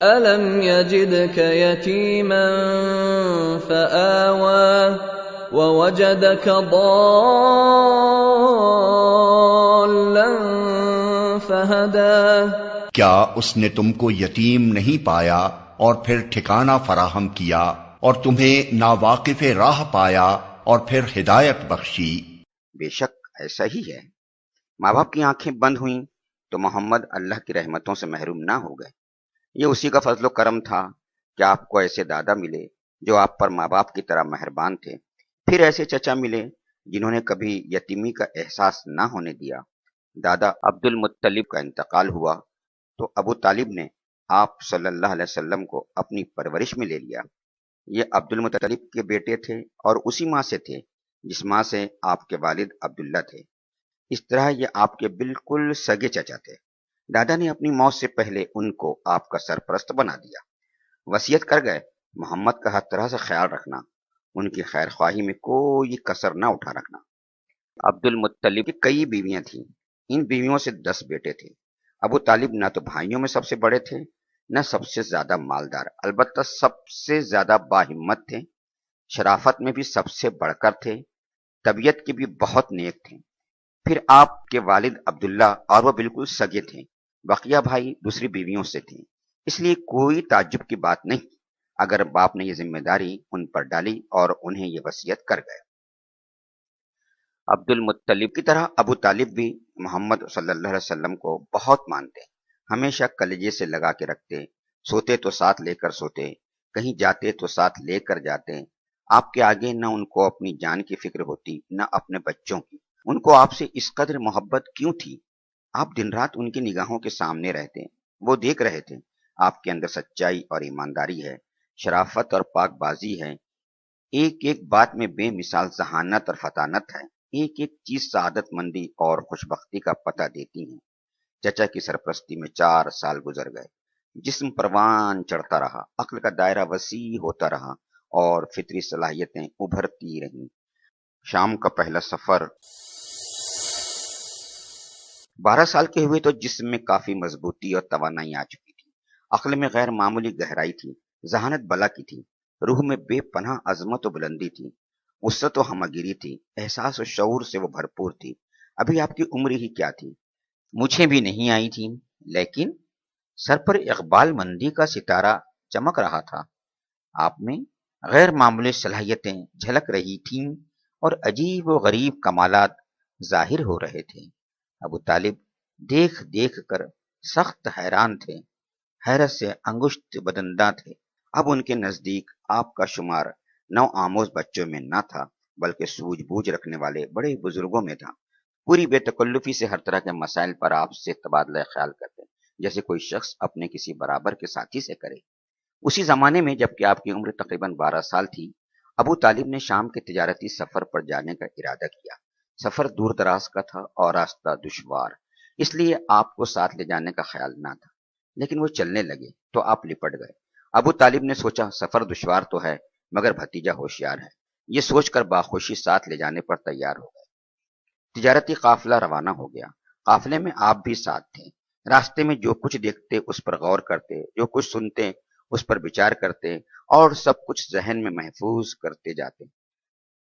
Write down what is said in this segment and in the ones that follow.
أَلَمْ يَجِدْكَ يَتِيمًا فَآوَىٰ وَوَجَدَكَ ضَالًّا فَهَدَىٰ۔ کیا اس نے تم کو یتیم نہیں پایا اور پھر ٹھکانہ فراہم کیا، اور تمہیں ناواقف راہ پایا اور پھر ہدایت بخشی؟ بے شک ایسا ہی ہے۔ ماں باپ کی آنکھیں بند ہوئیں تو محمد اللہ کی رحمتوں سے محروم نہ ہو گئے۔ یہ اسی کا فضل و کرم تھا کہ آپ کو ایسے دادا ملے جو آپ پر ماں باپ کی طرح مہربان تھے، پھر ایسے چچا ملے جنہوں نے کبھی یتیمی کا احساس نہ ہونے دیا۔ دادا عبد المطلب کا انتقال ہوا تو ابو طالب نے آپ صلی اللہ علیہ وسلم کو اپنی پرورش میں لے لیا۔ یہ عبد المطلب کے بیٹے تھے اور اسی ماں سے تھے جس ماں سے آپ کے والد عبداللہ تھے۔ اس طرح یہ آپ کے بالکل سگے چچا تھے۔ دادا نے اپنی موت سے پہلے ان کو آپ کا سرپرست بنا دیا۔ وصیت کر گئے محمد کا ہر طرح سے خیال رکھنا، ان کی خیر خواہی میں کوئی کسر نہ اٹھا رکھنا۔ عبد المطلب کی کئی بیویاں تھیں، ان بیویوں سے 10 بیٹے تھے۔ ابو طالب نہ تو بھائیوں میں سب سے بڑے تھے نہ سب سے زیادہ مالدار، البتہ سب سے زیادہ باہمت تھے، شرافت میں بھی سب سے بڑھ کر تھے، طبیعت کے بھی بہت نیک تھے۔ پھر آپ کے والد عبداللہ اور وہ بالکل سگے تھے، بقیہ بھائی دوسری بیویوں سے تھے، اس لیے کوئی تعجب کی بات نہیں اگر باپ نے یہ ذمہ داری ان پر ڈالی اور انہیں یہ وصیت کر گئے۔ عبد المطلب کی طرح ابو طالب بھی محمد صلی اللہ علیہ وسلم کو بہت مانتے، ہمیشہ کلیجے سے لگا کے رکھتے، سوتے تو ساتھ لے کر سوتے، کہیں جاتے تو ساتھ لے کر جاتے۔ آپ کے آگے نہ ان کو اپنی جان کی فکر ہوتی نہ اپنے بچوں کی۔ ان کو آپ سے اس قدر محبت کیوں تھی؟ آپ دن رات ان کی نگاہوں کے سامنے رہتے، وہ دیکھ رہے تھے آپ کے اندر سچائی اور ایمانداری ہے، شرافت اور پاک بازی ہے، ایک ایک بات میں بے مثال ذہانت اور فطانت ہے، ایک ایک چیز سعادت مندی اور خوشبختی کا پتہ دیتی ہیں۔ چچا کی سرپرستی میں 4 سال گزر گئے، جسم پروان چڑھتا رہا، عقل کا دائرہ وسیع ہوتا رہا اور فطری صلاحیتیں ابھرتی رہیں۔ شام کا پہلا سفر 12 سال کے ہوئے تو جسم میں کافی مضبوطی اور توانائی آ چکی تھی، عقل میں غیر معمولی گہرائی تھی، ذہانت بلا کی تھی، روح میں بے پناہ عظمت و بلندی تھی، وسعت و ہمگیری تھی، احساس و شعور سے وہ بھرپور تھی۔ ابھی آپ کی عمر ہی کیا تھی؟ مجھے بھی نہیں آئی تھی، لیکن سر پر اقبال مندی کا ستارہ چمک رہا تھا، آپ میں غیر معمولی صلاحیتیں جھلک رہی تھیں اور عجیب و غریب کمالات ظاہر ہو رہے تھے۔ ابو طالب دیکھ دیکھ کر سخت حیران تھے، حیرت سے انگشت بدنداں تھے۔ اب ان کے نزدیک آپ کا شمار نو آموز بچوں میں نہ تھا بلکہ سوجھ بوجھ رکھنے والے بڑے بزرگوں میں تھا۔ پوری بے تکلفی سے ہر طرح کے مسائل پر آپ سے تبادلہ خیال کرتے، جیسے کوئی شخص اپنے کسی برابر کے ساتھی سے کرے۔ اسی زمانے میں جبکہ آپ کی عمر تقریباً 12 سال تھی، ابو طالب نے شام کے تجارتی سفر پر جانے کا ارادہ کیا۔ سفر دور دراز کا تھا اور راستہ دشوار، اس لیے آپ کو ساتھ لے جانے کا خیال نہ تھا، لیکن وہ چلنے لگے تو آپ لپٹ گئے۔ ابو طالب نے سوچا سفر دشوار تو ہے مگر بھتیجا ہوشیار ہے، یہ سوچ کر باخوشی ساتھ لے جانے پر تیار ہو گئے۔ تجارتی قافلہ روانہ ہو گیا، قافلے میں آپ بھی ساتھ تھے۔ راستے میں جو کچھ دیکھتے اس پر غور کرتے، جو کچھ سنتے اس پر وچار کرتے اور سب کچھ ذہن میں محفوظ کرتے جاتے۔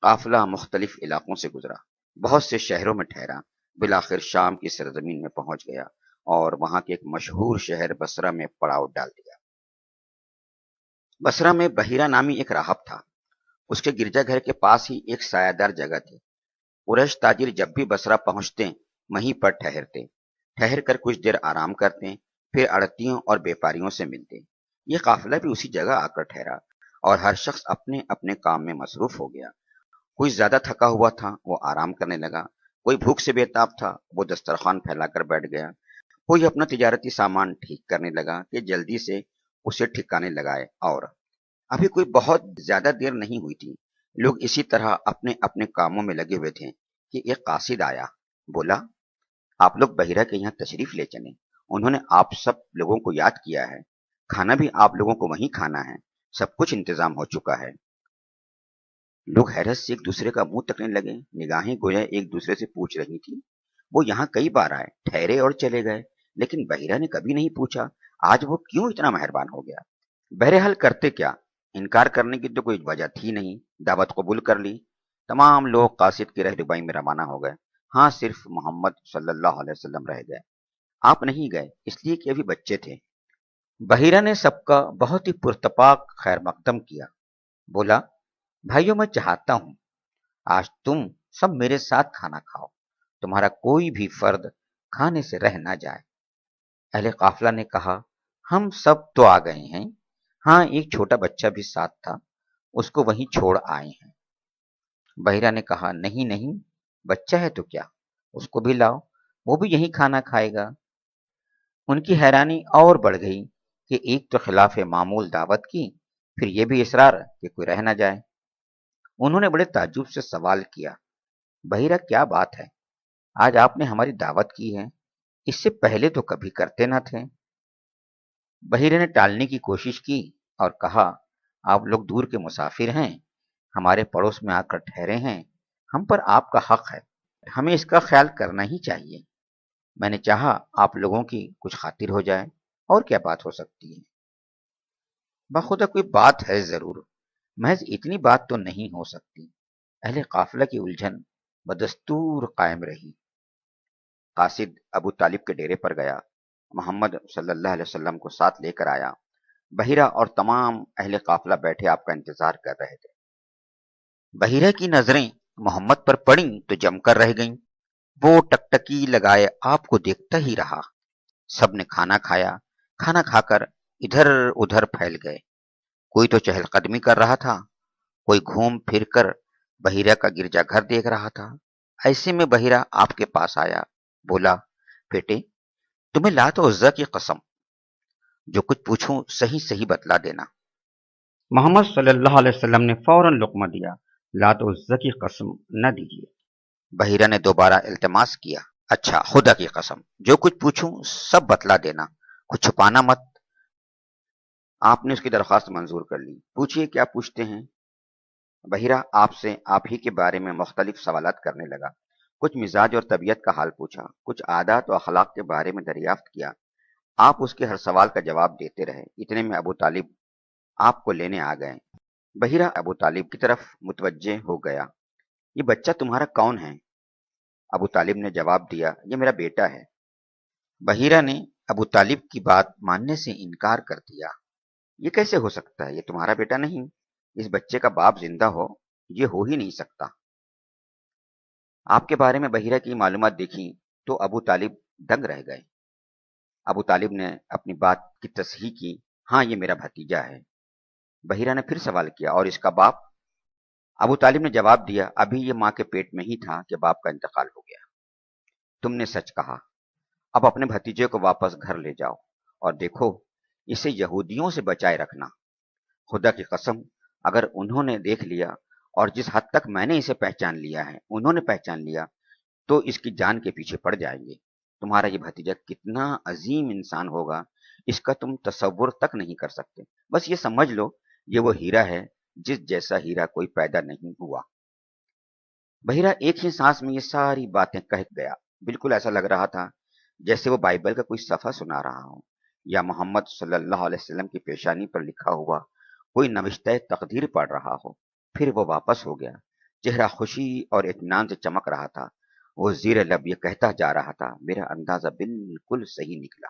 قافلہ مختلف علاقوں سے گزرا، بہت سے شہروں میں ٹھہرا، بالآخر شام کی سرزمین میں پہنچ گیا اور وہاں کے ایک مشہور شہر بصرہ میں پڑاؤ ڈال دیا۔ بصرہ میں بحیرہ نامی ایک راہب تھا، اس کے گرجا گھر کے پاس ہی ایک سایہ دار جگہ تھی۔ قریش تاجر جب بھی بصرہ پہنچتے وہیں پر ٹھہر کر کچھ دیر آرام کرتے، پھر اڑتیوں اور بیپاریوں سے ملتے۔ یہ قافلہ بھی اسی جگہ آ کر ٹھہرا اور ہر شخص اپنے اپنے کام میں مصروف ہو گیا۔ کوئی زیادہ تھکا ہوا تھا وہ آرام کرنے لگا، کوئی بھوک سے بے تاب تھا وہ دسترخوان پھیلا کر بیٹھ گیا، کوئی اپنا تجارتی سامان ٹھیک کرنے لگا کہ جلدی سے اسے ٹھکانے لگائے۔ اور ابھی کوئی بہت زیادہ دیر نہیں ہوئی تھی، لوگ اسی طرح اپنے اپنے کاموں میں لگے ہوئے تھے کہ ایک قاصد آیا، بولا آپ لوگ بحیرہ کے یہاں تشریف لے چلیں، انہوں نے آپ سب لوگوں کو یاد کیا ہے، کھانا بھی آپ لوگوں کو وہیں کھانا ہے، سب کچھ انتظام ہو چکا ہے۔ لوگ حیرت سے ایک دوسرے کا منہ تکنے لگے، نگاہیں گویا ایک دوسرے سے پوچھ رہی تھی۔ وہ یہاں کئی بار آئے، ٹھہرے اور چلے گئے، لیکن بحیرہ نے کبھی نہیں پوچھا آج وہ کیوں اتنا مہربان ہو گیا۔ بہرحال کرتے کیا، انکار کرنے کی تو کوئی وجہ تھی نہیں، دعوت قبول کر لی۔ تمام لوگ قاصد کی رہنمائی میں روانہ ہو گئے، ہاں صرف محمد صلی اللہ علیہ وسلم رہ گئے۔ آپ نہیں گئے اس لیے کہ ابھی بچے تھے۔ بحیرہ نے سب کا بہت ہی پرتپاک خیر مقدم کیا، بولا بھائیوں میں چاہتا ہوں آج تم سب میرے ساتھ کھانا کھاؤ، تمہارا کوئی بھی فرد کھانے سے رہ نہ جائے۔ اہل قافلہ نے کہا ہم سب تو آ گئے ہیں، ہاں ایک چھوٹا بچہ بھی ساتھ تھا، اس کو وہیں چھوڑ آئے ہیں۔ بحیرہ نے کہا نہیں نہیں، بچہ ہے تو کیا، اس کو بھی لاؤ، وہ بھی یہیں کھانا کھائے گا۔ ان کی حیرانی اور بڑھ گئی کہ ایک تو خلاف معمول دعوت کی، پھر یہ بھی اصرار کہ کوئی رہ نہ جائے۔ انہوں نے بڑے تعجب سے سوال کیا بحیرہ کیا بات ہے، آج آپ نے ہماری دعوت کی ہے، اس سے پہلے تو کبھی کرتے نہ تھے۔ بحیرہ نے ٹالنے کی کوشش کی اور کہا آپ لوگ دور کے مسافر ہیں، ہمارے پڑوس میں آ کر ٹھہرے ہیں، ہم پر آپ کا حق ہے، ہمیں اس کا خیال کرنا ہی چاہیے۔ میں نے چاہا آپ لوگوں کی کچھ خاطر ہو جائے، اور کیا بات ہو سکتی ہے۔ بخدا کوئی بات ہے ضرور، محض اتنی بات تو نہیں ہو سکتی۔ اہل قافلہ کی الجھن بدستور قائم رہی۔ قاصد ابو طالب کے ڈیرے پر گیا، محمد صلی اللہ علیہ وسلم کو ساتھ لے کر آیا۔ بحیرہ اور تمام اہل قافلہ بیٹھے آپ کا انتظار کر رہے تھے۔ بحیرہ کی نظریں محمد پر پڑیں تو جم کر رہ گئیں، وہ ٹکٹکی لگائے آپ کو دیکھتا ہی رہا۔ سب نے کھانا کھایا، کھانا کھا کر ادھر ادھر پھیل گئے، کوئی تو چہل قدمی کر رہا تھا، کوئی گھوم پھر کر بحیرہ کا گرجا گھر دیکھ رہا تھا۔ ایسے میں بحیرہ آپ کے پاس آیا، بولا بیٹے تمہیں لات و عزا کی قسم، جو کچھ پوچھوں صحیح صحیح بتلا دینا۔ محمد صلی اللہ علیہ وسلم نے فوراً لقمہ دیا، لات و عزا کی قسم نہ دیجیے۔ بحیرہ نے دوبارہ التماس کیا، اچھا خدا کی قسم جو کچھ پوچھوں سب بتلا دینا، کچھ چھپانا مت۔ آپ نے اس کی درخواست منظور کر لی، پوچھئے کیا پوچھتے ہیں۔ بحیرہ آپ سے آپ ہی کے بارے میں مختلف سوالات کرنے لگا، کچھ مزاج اور طبیعت کا حال پوچھا، کچھ عادات و اخلاق کے بارے میں دریافت کیا۔ آپ اس کے ہر سوال کا جواب دیتے رہے، اتنے میں ابو طالب آپ کو لینے آ گئے۔ بحیرہ ابو طالب کی طرف متوجہ ہو گیا، یہ بچہ تمہارا کون ہے؟ ابو طالب نے جواب دیا یہ میرا بیٹا ہے۔ بحیرہ نے ابو طالب کی بات ماننے سے انکار کر دیا، یہ کیسے ہو سکتا ہے، یہ تمہارا بیٹا نہیں، اس بچے کا باپ زندہ ہو یہ ہو ہی نہیں سکتا۔ آپ کے بارے میں بحیرہ کی معلومات دیکھی تو ابو طالب دنگ رہ گئے۔ ابو طالب نے اپنی بات کی تصحیح کی، ہاں یہ میرا بھتیجا ہے۔ بحیرہ نے پھر سوال کیا اور اس کا باپ؟ ابو طالب نے جواب دیا ابھی یہ ماں کے پیٹ میں ہی تھا کہ باپ کا انتقال ہو گیا۔ تم نے سچ کہا، اب اپنے بھتیجے کو واپس گھر لے جاؤ اور دیکھو اسے یہودیوں سے بچائے رکھنا۔ خدا کی قسم اگر انہوں نے دیکھ لیا اور جس حد تک میں نے اسے پہچان لیا ہے انہوں نے پہچان لیا تو اس کی جان کے پیچھے پڑ جائیں گے۔ تمہارا یہ بھتیجا کتنا عظیم انسان ہوگا اس کا تم تصور تک نہیں کر سکتے، بس یہ سمجھ لو یہ وہ ہیرا ہے جس جیسا ہیرا کوئی پیدا نہیں ہوا۔ بحیرہ ایک ہی سانس میں یہ ساری باتیں کہہ گیا، بالکل ایسا لگ رہا تھا جیسے وہ بائبل کا کوئی صفحہ سنا رہا ہو یا محمد صلی اللہ علیہ وسلم کی پیشانی پر لکھا ہوا کوئی نوشتہ تقدیر پڑھ رہا ہو۔ پھر وہ واپس ہو گیا، چہرہ خوشی اور اطمینان سے چمک رہا تھا، وہ زیر لب یہ کہتا جا رہا تھا میرا اندازہ بالکل صحیح نکلا۔